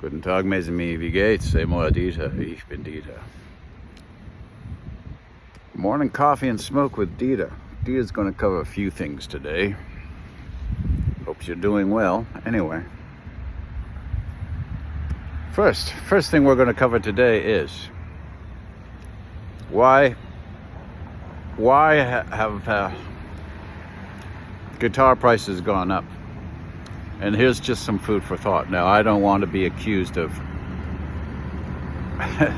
Guten Tag, mes amis, wie geht's? C'est moi, Dieter. Ich bin Dieter. Morning coffee and smoke with Dieter. Dieter's going to cover a few things today. Hope you're doing well. Anyway, first thing we're going to cover today is why have guitar prices gone up? And here's just some food for thought. Now, I don't want to be accused of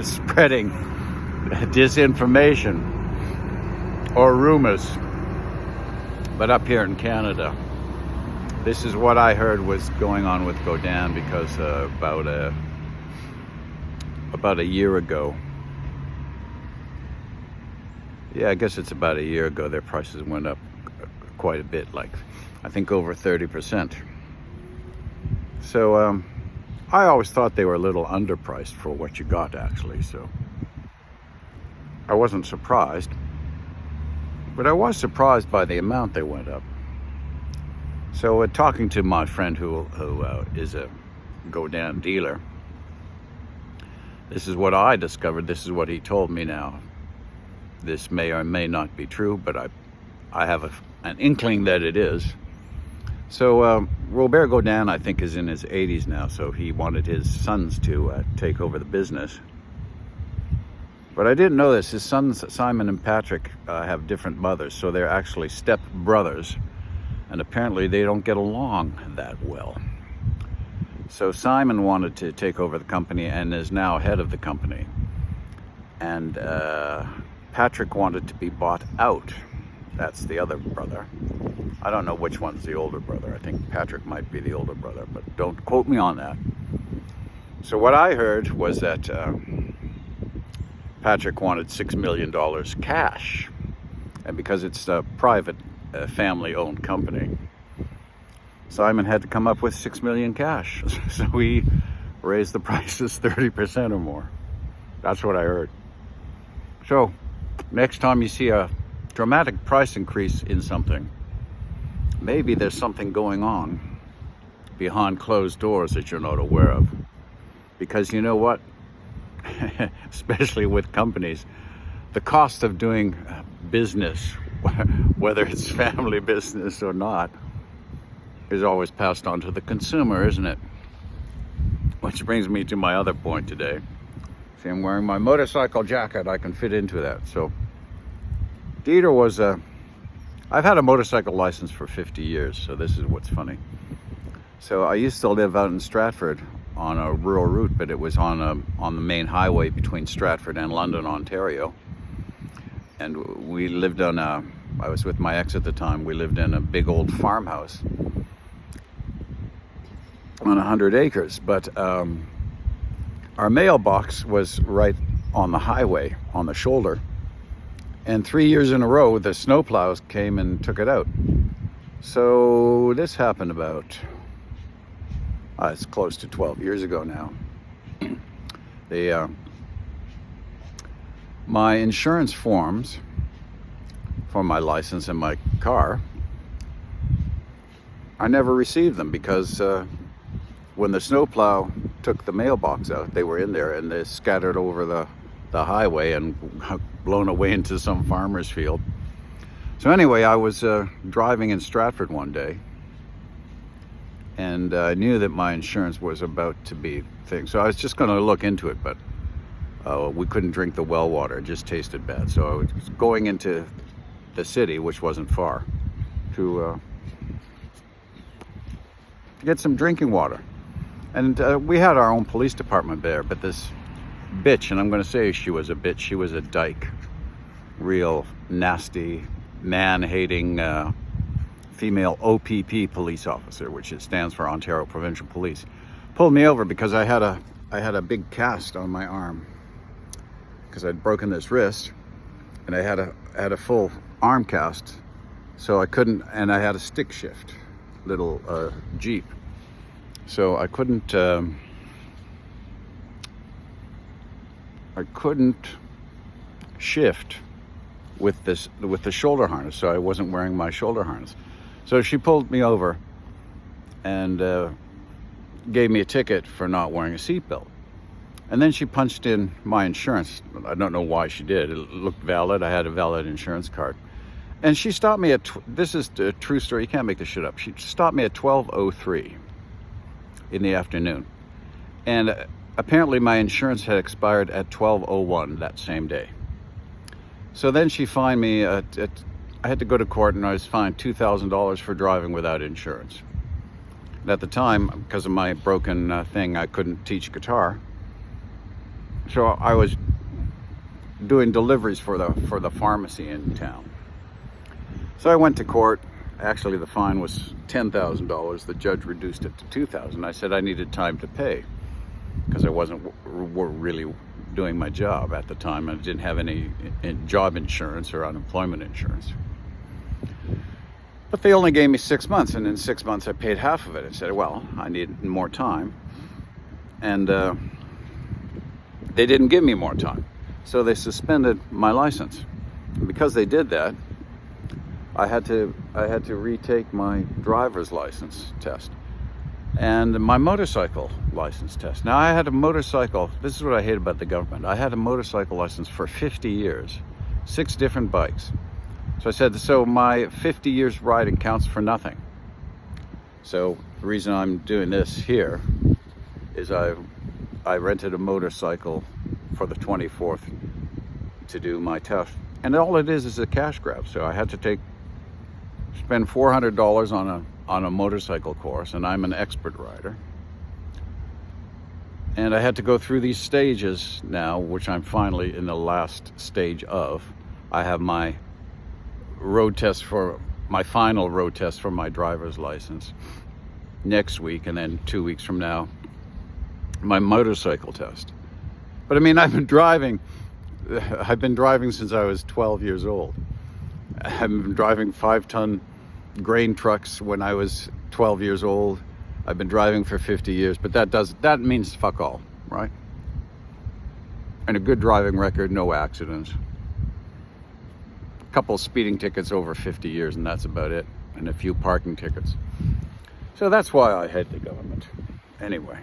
spreading disinformation or rumors, but up here in Canada, this is what I heard was going on with Godin, because about a year ago, I guess it's about a year ago, their prices went up quite a bit, like I think over 30%. So I always thought they were a little underpriced for what you got, actually, so I wasn't surprised. But I was surprised by the amount they went up. So talking to my friend who is a Godin dealer, this is what I discovered. This is what he told me. Now, this may or may not be true, but I have an inkling that it is. So Robert Godin, I think, is in his 80s now, so he wanted his sons to take over the business. But I didn't know this. His sons, Simon and Patrick, have different mothers, so they're actually step brothers, and apparently they don't get along that well. So Simon wanted to take over the company and is now head of the company. And Patrick wanted to be bought out. That's the other brother. I don't know which one's the older brother. I think Patrick might be the older brother, but don't quote me on that. So what I heard was that Patrick wanted $6 million cash. And because it's a private family-owned company, Simon had to come up with $6 million cash. So we raised the prices 30% or more. That's what I heard. So next time you see a dramatic price increase in something, maybe there's something going on behind closed doors that you're not aware of. Because you know what? Especially with companies, the cost of doing business, whether it's family business or not, is always passed on to the consumer, isn't it? Which brings me to my other point today. See, I'm wearing my motorcycle jacket. I can fit into that. So Dieter was I've had a motorcycle license for 50 years, so this is what's funny. So I used to live out in Stratford on a rural route, but it was on the main highway between Stratford and London, Ontario. And we lived on I was with my ex at the time. We lived in a big old farmhouse on 100 acres, but our mailbox was right on the highway, on the shoulder. And 3 years in a row, the snowplows came and took it out. So this happened about, it's close to 12 years ago now. My insurance forms for my license and my car, I never received them because when the snowplow took the mailbox out, they were in there and they scattered over the highway and blown away into some farmer's field. So anyway, I was driving in Stratford one day, and I knew that my insurance was about to be thing. So I was just going to look into it, but we couldn't drink the well water. It just tasted bad. So I was going into the city, which wasn't far, to get some drinking water. And we had our own police department there, but this bitch, and I'm going to say she was a bitch, she was a dyke, real nasty, man-hating female OPP police officer, which it stands for Ontario Provincial Police, pulled me over because I had a big cast on my arm because I'd broken this wrist, and I had a full arm cast, so I couldn't, and I had a stick shift little Jeep, so I couldn't shift with the shoulder harness, so I wasn't wearing my shoulder harness. So she pulled me over and gave me a ticket for not wearing a seatbelt. And then she punched in my insurance. I don't know why she did. It looked valid. I had a valid insurance card. And she stopped me at, this is a true story, you can't make this shit up. She stopped me at 12:03 in the afternoon. And apparently my insurance had expired at 12:01 that same day. So then she fined me, I had to go to court, and I was fined $2,000 for driving without insurance. And at the time, because of my broken thing, I couldn't teach guitar. So I was doing deliveries for the pharmacy in town. So I went to court. Actually, the fine was $10,000. The judge reduced it to $2,000. I said I needed time to pay because I wasn't really doing my job at the time. I didn't have any job insurance or unemployment insurance. But they only gave me 6 months, and in 6 months I paid half of it. I said, well, I need more time. And they didn't give me more time. So they suspended my license. And because they did that, I had to retake my driver's license test and my motorcycle license test. Now, I had a motorcycle, this is what I hate about the government. I had a motorcycle license for 50 years, 6 different bikes. So I said, so my 50 years riding counts for nothing. So the reason I'm doing this here is I rented a motorcycle for the 24th to do my test. And all it is a cash grab. So I had to spend $400 on a motorcycle course, and I'm an expert rider. And I had to go through these stages now, which I'm finally in the last stage of. I have my final road test for my driver's license next week, and then 2 weeks from now, my motorcycle test. But I mean, I've been driving since I was 12 years old. I've been driving 5-ton grain trucks when I was 12 years old. I've been driving for 50 years, but that means fuck all, right? And a good driving record, no accidents. A couple speeding tickets over 50 years, and that's about it. And a few parking tickets. So that's why I hate the government. Anyway.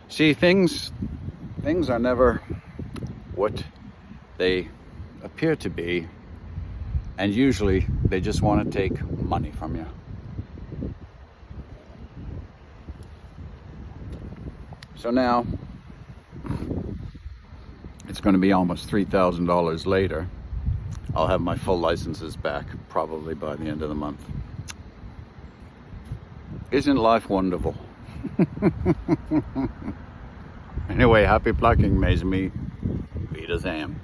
See, things are never what they appear to be, and usually they just want to take money from you. So now it's going to be almost $3,000 later. I'll have my full licenses back probably by the end of the month. Isn't life wonderful? Anyway, happy plucking, mes amis. Wiedersehen.